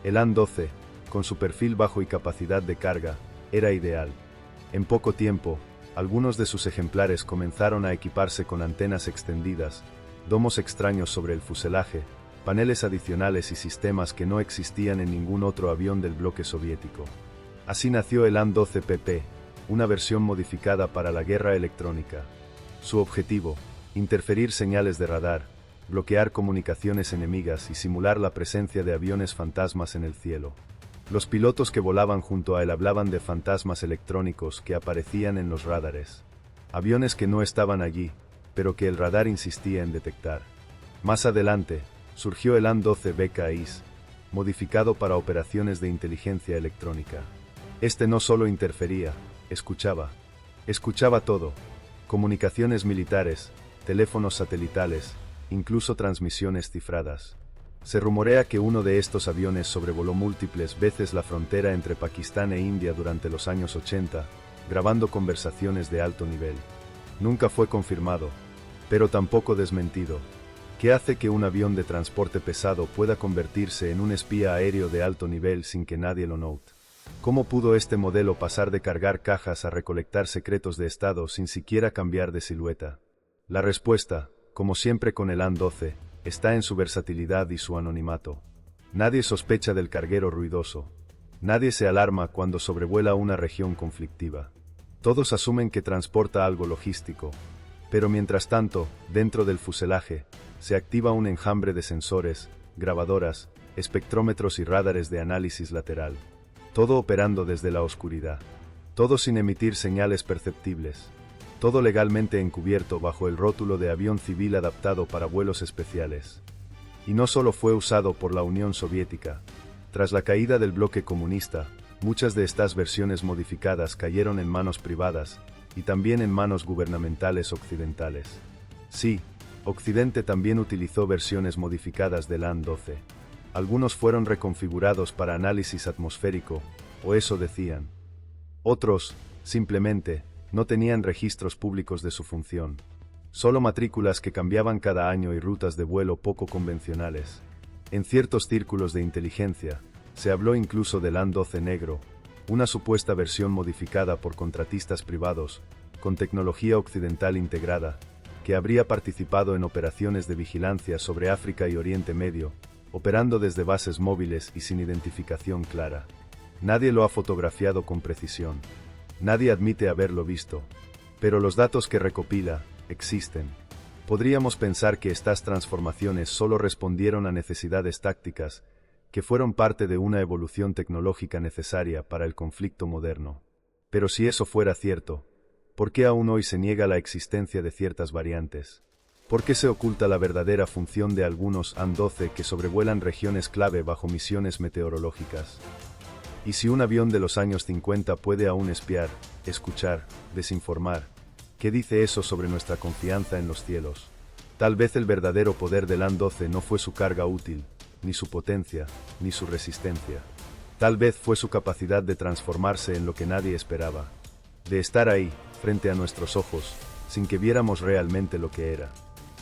El An-12, con su perfil bajo y capacidad de carga, era ideal. En poco tiempo, algunos de sus ejemplares comenzaron a equiparse con antenas extendidas, domos extraños sobre el fuselaje, paneles adicionales y sistemas que no existían en ningún otro avión del bloque soviético. Así nació el An-12PP, una versión modificada para la guerra electrónica. Su objetivo, interferir señales de radar, bloquear comunicaciones enemigas y simular la presencia de aviones fantasmas en el cielo. Los pilotos que volaban junto a él hablaban de fantasmas electrónicos que aparecían en los radares. Aviones que no estaban allí, pero que el radar insistía en detectar. Más adelante, surgió el An-12 BKIS, modificado para operaciones de inteligencia electrónica. Este no solo interfería, escuchaba. Escuchaba todo: comunicaciones militares, teléfonos satelitales, incluso transmisiones cifradas. Se rumorea que uno de estos aviones sobrevoló múltiples veces la frontera entre Pakistán e India durante los años 80, grabando conversaciones de alto nivel. Nunca fue confirmado, pero tampoco desmentido. ¿Qué hace que un avión de transporte pesado pueda convertirse en un espía aéreo de alto nivel sin que nadie lo note? ¿Cómo pudo este modelo pasar de cargar cajas a recolectar secretos de Estado sin siquiera cambiar de silueta? La respuesta, como siempre con el An-12, está en su versatilidad y su anonimato. Nadie sospecha del carguero ruidoso. Nadie se alarma cuando sobrevuela una región conflictiva. Todos asumen que transporta algo logístico. Pero mientras tanto, dentro del fuselaje, se activa un enjambre de sensores, grabadoras, espectrómetros y radares de análisis lateral. Todo operando desde la oscuridad. Todo sin emitir señales perceptibles. Todo legalmente encubierto bajo el rótulo de avión civil adaptado para vuelos especiales. Y no solo fue usado por la Unión Soviética. Tras la caída del bloque comunista, muchas de estas versiones modificadas cayeron en manos privadas, y también en manos gubernamentales occidentales. Sí, Occidente también utilizó versiones modificadas del An-12. Algunos fueron reconfigurados para análisis atmosférico, o eso decían. Otros, simplemente, no tenían registros públicos de su función. Solo matrículas que cambiaban cada año y rutas de vuelo poco convencionales. En ciertos círculos de inteligencia, se habló incluso del An-12 negro, una supuesta versión modificada por contratistas privados, con tecnología occidental integrada, que habría participado en operaciones de vigilancia sobre África y Oriente Medio, operando desde bases móviles y sin identificación clara. Nadie lo ha fotografiado con precisión. Nadie admite haberlo visto. Pero los datos que recopila, existen. Podríamos pensar que estas transformaciones solo respondieron a necesidades tácticas, que fueron parte de una evolución tecnológica necesaria para el conflicto moderno. Pero si eso fuera cierto, ¿por qué aún hoy se niega la existencia de ciertas variantes? ¿Por qué se oculta la verdadera función de algunos An-12 que sobrevuelan regiones clave bajo misiones meteorológicas? ¿Y si un avión de los años 50 puede aún espiar, escuchar, desinformar? ¿Qué dice eso sobre nuestra confianza en los cielos? Tal vez el verdadero poder del An-12 no fue su carga útil, ni su potencia, ni su resistencia. Tal vez fue su capacidad de transformarse en lo que nadie esperaba. De estar ahí, frente a nuestros ojos, sin que viéramos realmente lo que era.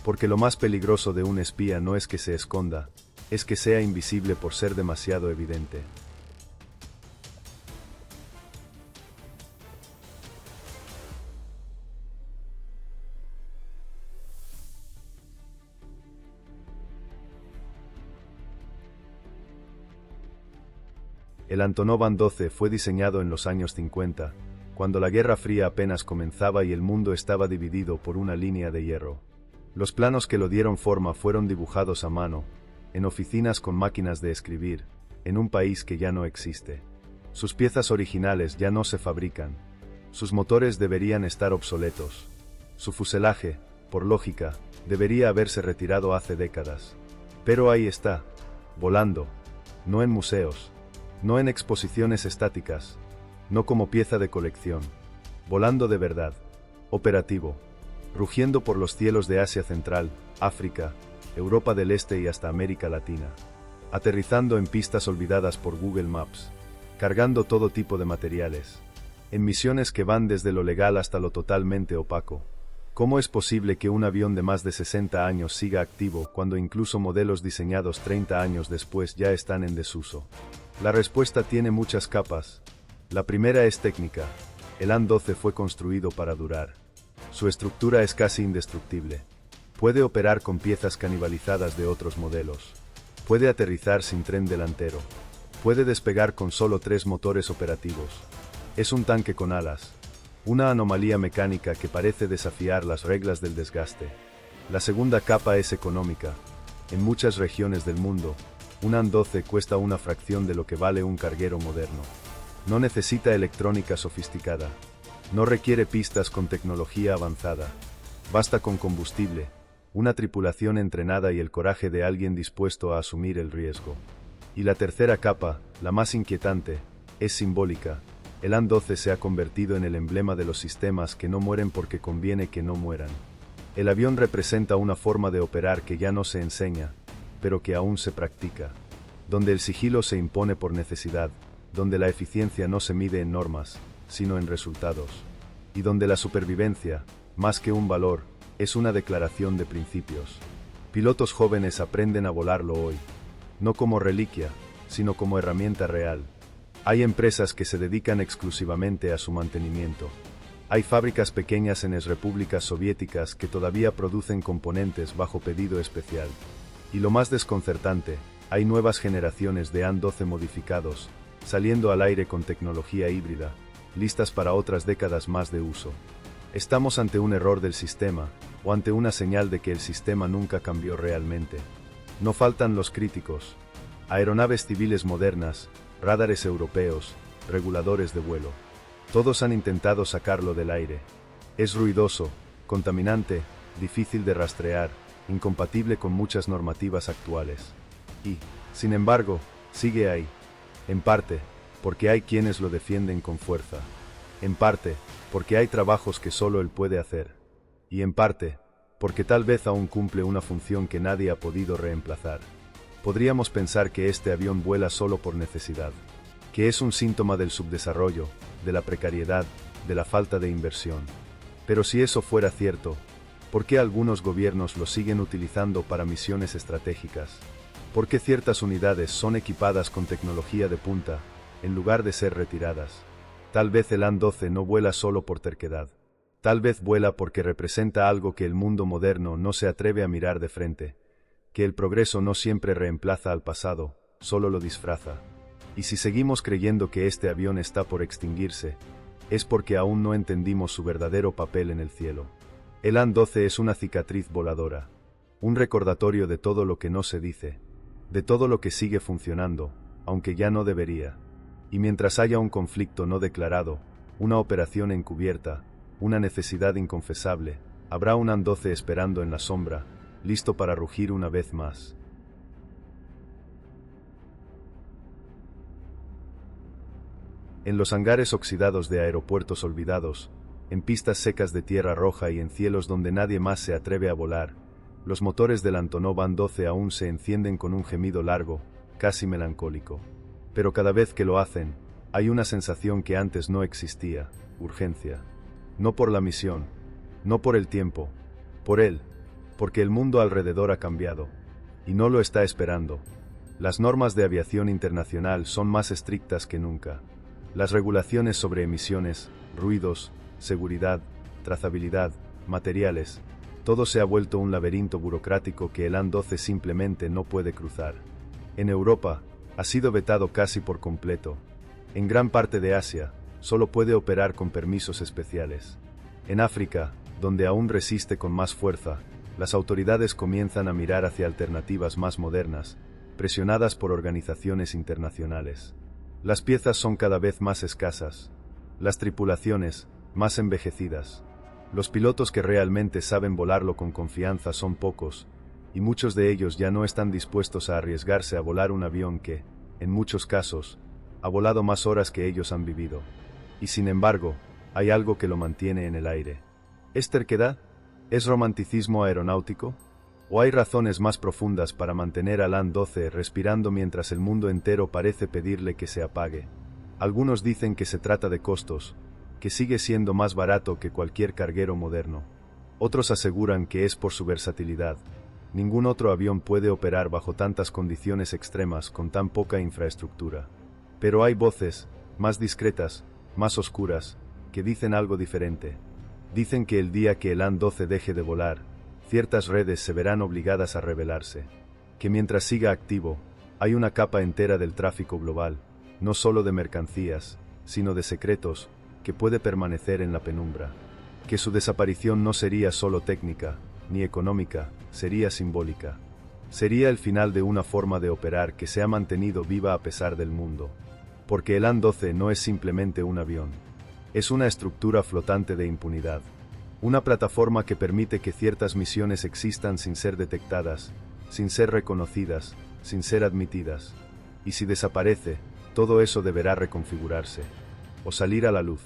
Porque lo más peligroso de un espía no es que se esconda, es que sea invisible por ser demasiado evidente. El Antonov An-12 fue diseñado en los años 50, cuando la Guerra Fría apenas comenzaba y el mundo estaba dividido por una línea de hierro. Los planos que lo dieron forma fueron dibujados a mano, en oficinas con máquinas de escribir, en un país que ya no existe. Sus piezas originales ya no se fabrican. Sus motores deberían estar obsoletos. Su fuselaje, por lógica, debería haberse retirado hace décadas. Pero ahí está, volando. No en museos. No en exposiciones estáticas. No como pieza de colección. Volando de verdad. Operativo. Rugiendo por los cielos de Asia Central, África, Europa del Este y hasta América Latina. Aterrizando en pistas olvidadas por Google Maps. Cargando todo tipo de materiales. En misiones que van desde lo legal hasta lo totalmente opaco. ¿Cómo es posible que un avión de más de 60 años siga activo cuando incluso modelos diseñados 30 años después ya están en desuso? La respuesta tiene muchas capas. La primera es técnica. El An-12 fue construido para durar. Su estructura es casi indestructible. Puede operar con piezas canibalizadas de otros modelos. Puede aterrizar sin tren delantero. Puede despegar con solo 3 motores operativos. Es un tanque con alas. Una anomalía mecánica que parece desafiar las reglas del desgaste. La segunda capa es económica. En muchas regiones del mundo, un An-12 cuesta una fracción de lo que vale un carguero moderno. No necesita electrónica sofisticada. No requiere pistas con tecnología avanzada. Basta con combustible, una tripulación entrenada y el coraje de alguien dispuesto a asumir el riesgo. Y la tercera capa, la más inquietante, es simbólica. El An-12 se ha convertido en el emblema de los sistemas que no mueren porque conviene que no mueran. El avión representa una forma de operar que ya no se enseña, pero que aún se practica. Donde el sigilo se impone por necesidad, donde la eficiencia no se mide en normas, sino en resultados. Y donde la supervivencia, más que un valor, es una declaración de principios. Pilotos jóvenes aprenden a volarlo hoy, no como reliquia, sino como herramienta real. Hay empresas que se dedican exclusivamente a su mantenimiento. Hay fábricas pequeñas en exrepúblicas soviéticas que todavía producen componentes bajo pedido especial. Y lo más desconcertante, hay nuevas generaciones de An-12 modificados, saliendo al aire con tecnología híbrida, listas para otras décadas más de uso. ¿Estamos ante un error del sistema, o ante una señal de que el sistema nunca cambió realmente? No faltan los críticos. Aeronaves civiles modernas, radares europeos, reguladores de vuelo. Todos han intentado sacarlo del aire. Es ruidoso, contaminante, difícil de rastrear, incompatible con muchas normativas actuales. Y, sin embargo, sigue ahí. En parte, porque hay quienes lo defienden con fuerza. En parte, porque hay trabajos que solo él puede hacer. Y en parte, porque tal vez aún cumple una función que nadie ha podido reemplazar. Podríamos pensar que este avión vuela solo por necesidad, que es un síntoma del subdesarrollo, de la precariedad, de la falta de inversión. Pero si eso fuera cierto, ¿por qué algunos gobiernos lo siguen utilizando para misiones estratégicas? ¿Por qué ciertas unidades son equipadas con tecnología de punta, en lugar de ser retiradas? Tal vez el An-12 no vuela solo por terquedad. Tal vez vuela porque representa algo que el mundo moderno no se atreve a mirar de frente, que el progreso no siempre reemplaza al pasado, solo lo disfraza. Y si seguimos creyendo que este avión está por extinguirse, es porque aún no entendimos su verdadero papel en el cielo. El An-12 es una cicatriz voladora, un recordatorio de todo lo que no se dice, de todo lo que sigue funcionando, aunque ya no debería. Y mientras haya un conflicto no declarado, una operación encubierta, una necesidad inconfesable, habrá un An-12 esperando en la sombra, listo para rugir una vez más. En los hangares oxidados de aeropuertos olvidados, en pistas secas de tierra roja y en cielos donde nadie más se atreve a volar, los motores del Antonov An-12 aún se encienden con un gemido largo, casi melancólico. Pero cada vez que lo hacen, hay una sensación que antes no existía: urgencia. No por la misión, no por el tiempo, por él, porque el mundo alrededor ha cambiado, y no lo está esperando. Las normas de aviación internacional son más estrictas que nunca. Las regulaciones sobre emisiones, ruidos, seguridad, trazabilidad, materiales, todo se ha vuelto un laberinto burocrático que el An-12 simplemente no puede cruzar. En Europa, ha sido vetado casi por completo. En gran parte de Asia, solo puede operar con permisos especiales. En África, donde aún resiste con más fuerza, las autoridades comienzan a mirar hacia alternativas más modernas, presionadas por organizaciones internacionales. Las piezas son cada vez más escasas, las tripulaciones, más envejecidas. Los pilotos que realmente saben volarlo con confianza son pocos, y muchos de ellos ya no están dispuestos a arriesgarse a volar un avión que, en muchos casos, ha volado más horas que ellos han vivido. Y sin embargo, hay algo que lo mantiene en el aire. ¿Es terquedad? ¿Es romanticismo aeronáutico? ¿O hay razones más profundas para mantener al AN-12 respirando mientras el mundo entero parece pedirle que se apague? Algunos dicen que se trata de costos, que sigue siendo más barato que cualquier carguero moderno. Otros aseguran que es por su versatilidad. Ningún otro avión puede operar bajo tantas condiciones extremas con tan poca infraestructura. Pero hay voces, más discretas, más oscuras, que dicen algo diferente. Dicen que el día que el AN-12 deje de volar, ciertas redes se verán obligadas a rebelarse. Que mientras siga activo, hay una capa entera del tráfico global, no solo de mercancías, sino de secretos, que puede permanecer en la penumbra. Que su desaparición no sería solo técnica, ni económica, sería simbólica. Sería el final de una forma de operar que se ha mantenido viva a pesar del mundo. Porque el AN-12 no es simplemente un avión. Es una estructura flotante de impunidad. Una plataforma que permite que ciertas misiones existan sin ser detectadas, sin ser reconocidas, sin ser admitidas. Y si desaparece, todo eso deberá reconfigurarse. O salir a la luz.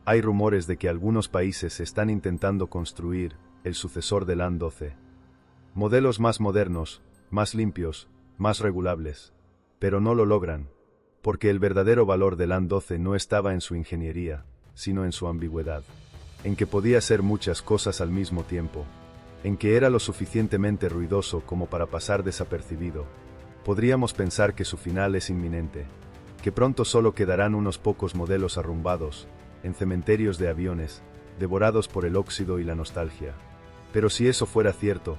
Hay rumores de que algunos países están intentando construir el sucesor del AN-12. Modelos más modernos, más limpios, más regulables. Pero no lo logran. Porque el verdadero valor del AN-12 no estaba en su ingeniería, sino en su ambigüedad. En que podía ser muchas cosas al mismo tiempo. En que era lo suficientemente ruidoso como para pasar desapercibido. Podríamos pensar que su final es inminente. Que pronto solo quedarán unos pocos modelos arrumbados, en cementerios de aviones, devorados por el óxido y la nostalgia. Pero si eso fuera cierto,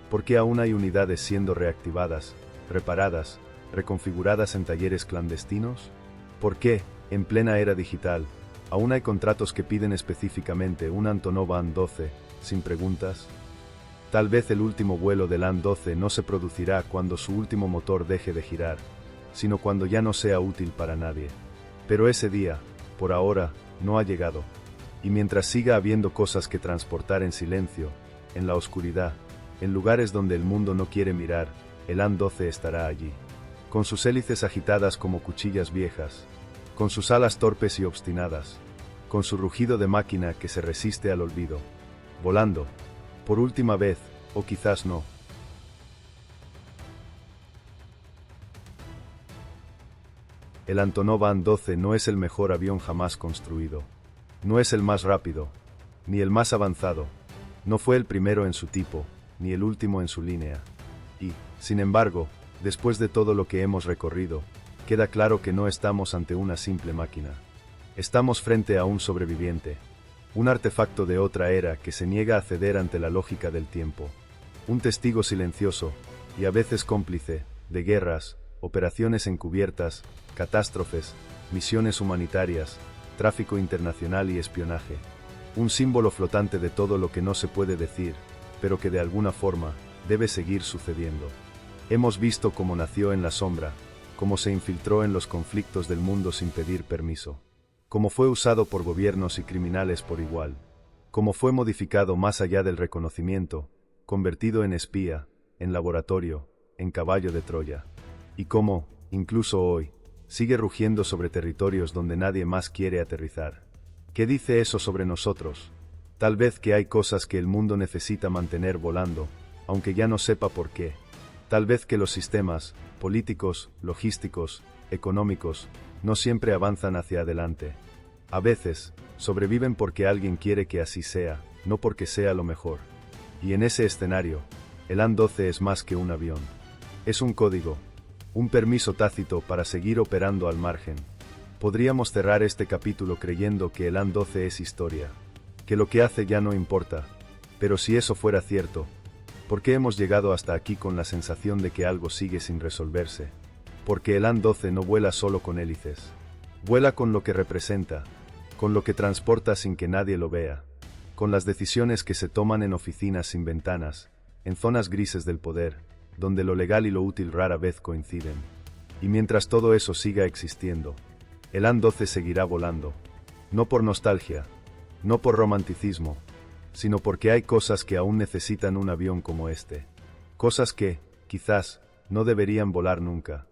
¿por qué aún hay unidades siendo reactivadas, reparadas, reconfiguradas en talleres clandestinos? ¿Por qué, en plena era digital, aún hay contratos que piden específicamente un Antonov AN-12, sin preguntas? Tal vez el último vuelo del AN-12 no se producirá cuando su último motor deje de girar, sino cuando ya no sea útil para nadie. Pero ese día, por ahora, no ha llegado. Y mientras siga habiendo cosas que transportar en silencio, en la oscuridad, en lugares donde el mundo no quiere mirar, el AN-12 estará allí. Con sus hélices agitadas como cuchillas viejas, con sus alas torpes y obstinadas, con su rugido de máquina que se resiste al olvido, volando, por última vez, o quizás no. El Antonov AN-12 no es el mejor avión jamás construido. No es el más rápido, ni el más avanzado. No fue el primero en su tipo, ni el último en su línea. Y, sin embargo, después de todo lo que hemos recorrido, queda claro que no estamos ante una simple máquina. Estamos frente a un sobreviviente, un artefacto de otra era que se niega a ceder ante la lógica del tiempo. Un testigo silencioso, y a veces cómplice, de guerras, operaciones encubiertas, catástrofes, misiones humanitarias, tráfico internacional y espionaje. Un símbolo flotante de todo lo que no se puede decir, pero que de alguna forma debe seguir sucediendo. Hemos visto cómo nació en la sombra, cómo se infiltró en los conflictos del mundo sin pedir permiso, cómo fue usado por gobiernos y criminales por igual, cómo fue modificado más allá del reconocimiento, convertido en espía, en laboratorio, en caballo de Troya, y cómo, incluso hoy, sigue rugiendo sobre territorios donde nadie más quiere aterrizar. ¿Qué dice eso sobre nosotros? Tal vez que hay cosas que el mundo necesita mantener volando, aunque ya no sepa por qué. Tal vez que los sistemas, políticos, logísticos, económicos, no siempre avanzan hacia adelante. A veces, sobreviven porque alguien quiere que así sea, no porque sea lo mejor. Y en ese escenario, el AN-12 es más que un avión. Es un código, un permiso tácito para seguir operando al margen. Podríamos cerrar este capítulo creyendo que el AN-12 es historia, que lo que hace ya no importa. Pero si eso fuera cierto, ¿por qué hemos llegado hasta aquí con la sensación de que algo sigue sin resolverse? porque el AN-12 no vuela solo con hélices. Vuela con lo que representa, con lo que transporta sin que nadie lo vea, con las decisiones que se toman en oficinas sin ventanas, en zonas grises del poder, donde lo legal y lo útil rara vez coinciden. Y mientras todo eso siga existiendo, el AN-12 seguirá volando, no por nostalgia, no por romanticismo, sino porque hay cosas que aún necesitan un avión como este. Cosas que, quizás, no deberían volar nunca.